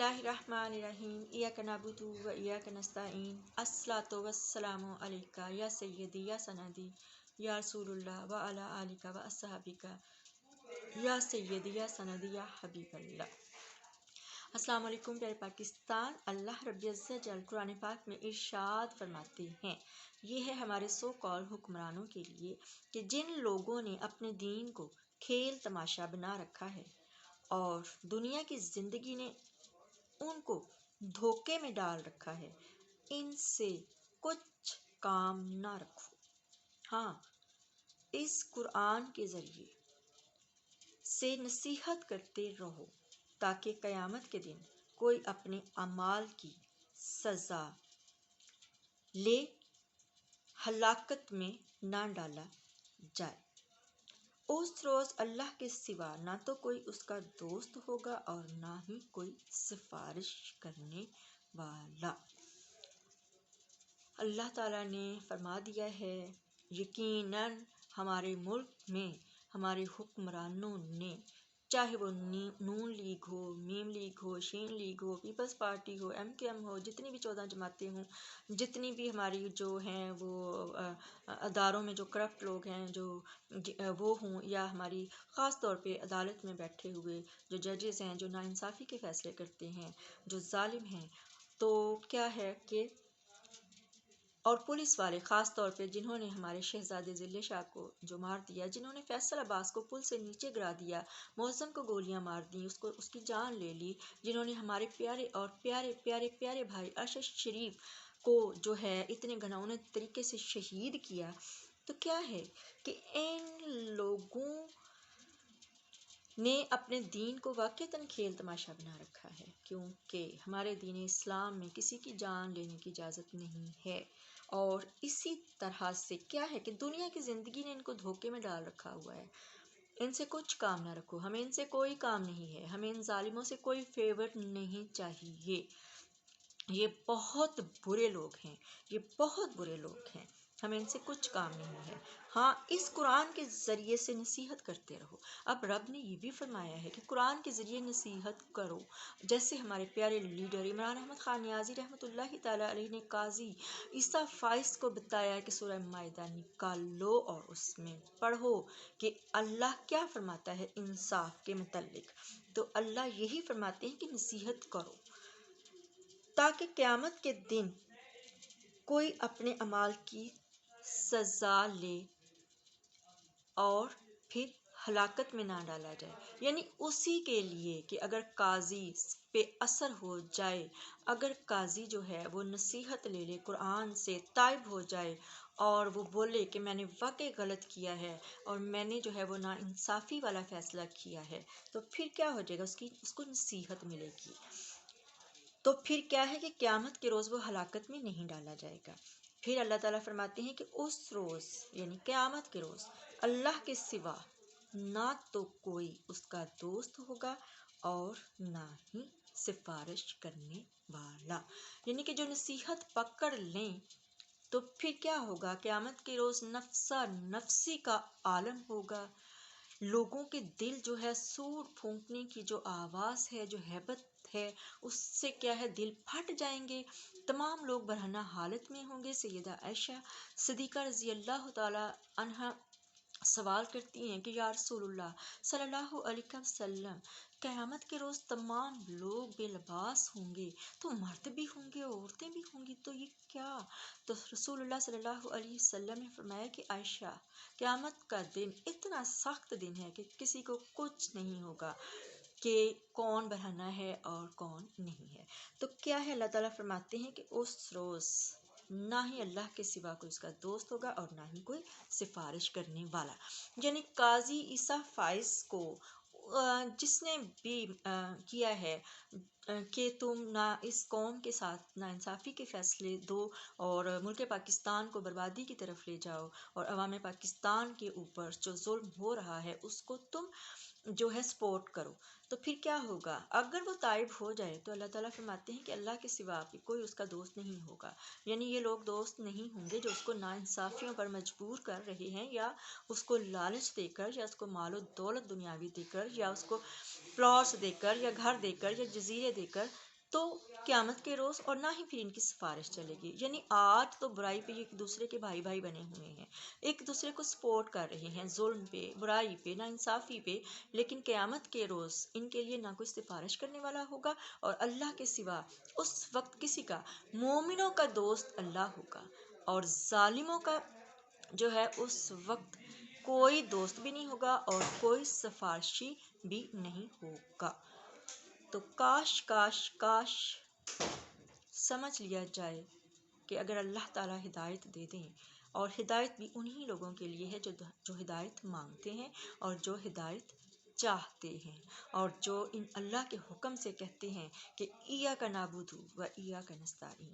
बिस्मिल्लाहिर्रहमानिर्रहीम इय्याका नअबुदु व इय्याका नस्तईन अस्सलातु वस्सलामु अलैका या सय्यदी या सनदी या रसूलुल्लाह व अला आलिका व अस्हाबिका या सय्यदी या सनदी या हबीबल्लाह। अस्सलाम वालेकुम प्यारे पाकिस्तान। अल्लाह रब्बुल इज्जत जल कुरान पाक में इरशाद फरमाते हैं, ये है हमारे सो कॉल हुक्मरानों के लिए कि जिन लोगों ने अपने दीन को खेल तमाशा बना रखा है और दुनिया की ज़िंदगी ने उनको धोखे में डाल रखा है, इनसे कुछ काम ना रखो। हाँ, इस कुरान के ज़रिए से नसीहत करते रहो ताकि क़यामत के दिन कोई अपने अमाल की सज़ा ले हलाकत में ना डाला जाए। उस रोज़ अल्लाह के सिवा ना तो कोई उसका दोस्त होगा और ना ही कोई सिफारिश करने वाला। अल्लाह ताला ने फरमा दिया है, यकीनन हमारे मुल्क में हमारे हुक्मरानों ने, चाहे वो नून लीग हो, मीम लीग हो, शीन लीग हो, पीपल्स पार्टी हो, MKM हो, जितनी भी 14 जमातें हों, जितनी भी हमारी जो हैं वो अदारों में जो करप्ट लोग हैं जो वो हों, या हमारी ख़ास तौर पे अदालत में बैठे हुए जो जजेस हैं जो नाइंसाफ़ी के फ़ैसले करते हैं, जो जालिम हैं, तो क्या है कि और पुलिस वाले ख़ास तौर पे जिन्होंने हमारे शहज़ादे ज़िले शाह को जो मार दिया, जिन्होंने फैसल अब्बास को पुल से नीचे गिरा दिया, मौज़म को गोलियां मार दी, उसकी जान ले ली, जिन्होंने हमारे प्यारे और प्यारे प्यारे प्यारे भाई अरशद शरीफ को जो है इतने घिनौने तरीके से शहीद किया, तो क्या है कि इन लोगों ने अपने दीन को वाक़ईतन खेल तमाशा बना रखा है, क्योंकि हमारे दीन इस्लाम में किसी की जान लेने की इजाज़त नहीं है। और इसी तरह से क्या है कि दुनिया की ज़िंदगी ने इनको धोखे में डाल रखा हुआ है। इनसे कुछ काम ना रखो, हमें इनसे कोई काम नहीं है, हमें इन जालिमों से कोई फेवर नहीं चाहिए। ये बहुत बुरे लोग हैं, ये बहुत बुरे लोग हैं, हमें इनसे कुछ काम नहीं है। हाँ, इस कुरान के ज़रिए से नसीहत करते रहो। अब रब ने ये भी फरमाया है कि कुरान के ज़रिए नसीहत करो, जैसे हमारे प्यारे लीडर इमरान अहमद खान नियाज़ी रहमतुल्लाहि ताला अलैह ने काजी ईसा फाइज को बताया कि सूरह माइदा निकालो और उसमें पढ़ो कि अल्लाह क्या फरमाता है इंसाफ के मुतल्लिक। तो अल्लाह यही फरमाते हैं कि नसीहत करो ताकि क़यामत के दिन कोई अपने अमाल की सज़ा ले और फिर हलाकत में ना डाला जाए। यानी उसी के लिए कि अगर काजी पे असर हो जाए, अगर काजी जो है वो नसीहत ले ले कुरान से, ताइब हो जाए और वो बोले कि मैंने वाकई गलत किया है और मैंने जो है वो नाइंसाफ़ी वाला फ़ैसला किया है, तो फिर क्या हो जाएगा, उसको नसीहत मिलेगी। तो फिर क्या है कि क़यामत के रोज़ वो हलाकत में नहीं डाला जाएगा। फिर अल्लाह ताला फरमाते हैं कि उस रोज़ यानी क़यामत के रोज़ अल्लाह के सिवा ना तो कोई उसका दोस्त होगा और ना ही सिफारिश करने वाला। यानी कि जो नसीहत पकड़ लें तो फिर क्या होगा, क़यामत के रोज़ नफ्सा नफ्सी का आलम होगा। लोगों के दिल जो है सूर फूंकने की जो आवाज़ है, जो हैबत है, उससे क्या है दिल फट जाएंगे। तमाम लोग बरहना हालत में होंगे। सैयदा आयशा सिद्दीक़ा रज़ी अल्लाह ताला अन्हा सवाल करती हैं कि या रसूलुल्लाह सल्लल्लाहु अलैहि वसल्लम, क़यामत के रोज़ तमाम लोग बेलबास होंगे, तो मर्द भी होंगे, औरतें भी होंगी, तो ये क्या? तो रसूलुल्लाह सल्लल्लाहु अलैहि वसल्लम ने फरमाया कि आयशा, क़यामत का दिन इतना सख्त दिन है कि किसी को कुछ नहीं होगा कि कौन बरहना है और कौन नहीं है। तो क्या है, अल्लाह ताला फरमाते हैं कि उस रोज़ ना ही अल्लाह के सिवा कोई उसका दोस्त होगा और ना ही कोई सिफारिश करने वाला। यानी काजी ईसा फाइज को जिसने भी किया है कि तुम ना इस कौम के साथ नाइंसाफ़ी के फ़ैसले दो और मुल्क पाकिस्तान को बर्बादी की तरफ ले जाओ और अवाम पाकिस्तान के ऊपर जो जुल्म हो रहा है उसको तुम जो है सपोर्ट करो, तो फिर क्या होगा? अगर वो ताइब हो जाए तो अल्लाह ताला फरमाते हैं कि अल्लाह के सिवा भी कोई उसका दोस्त नहीं होगा। यानी ये लोग दोस्त नहीं होंगे जो उसको नाइंसाफ़ियों पर मजबूर कर रहे हैं, या उसको लालच देकर, या उसको मालो दौलत दुनियावी देकर, या उसको प्लॉट्स देकर, या घर देकर, या जजीरे देकर تو قیامت کے روز اور نہ ہی پھر ان کی سفارش چلے گی. یعنی آج تو برائی پہ ایک دوسرے کے بھائی بھائی بنے ہوئے ہیں، ایک دوسرے کو سپورٹ کر رہے ہیں ظلم پہ، برائی پہ، ناانصافی پہ، لیکن قیامت کے روز ان کے لیے نہ کوئی سفارش کرنے والا ہوگا اور اللہ کے سوا اس وقت کسی کا، مومنوں کا دوست اللہ ہوگا اور ظالموں کا جو ہے اس وقت کوئی دوست بھی نہیں ہوگا اور کوئی سفارشی بھی نہیں ہوگا. تو کاش کاش کاش سمجھ لیا جائے کہ اگر اللہ تعالیٰ ہدایت دے دیں، اور ہدایت بھی انہی لوگوں کے لیے ہے جو ہدایت مانگتے ہیں اور جو ہدایت چاہتے ہیں اور جو ان اللہ کے حکم سے کہتے ہیں کہ ایاک نعبد و ایاک نستعین.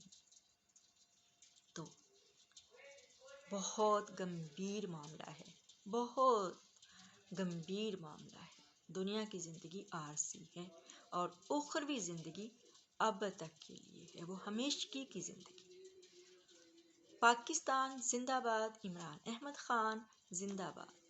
تو بہت گمبھیر معاملہ ہے، بہت گمبھیر معاملہ ہے. دنیا کی زندگی عارضی ہے اور اخروی زندگی اب تک کے لیے ہے، وہ ہمیشگی کی زندگی. پاکستان زندہ باد، عمران احمد خان زندہ باد.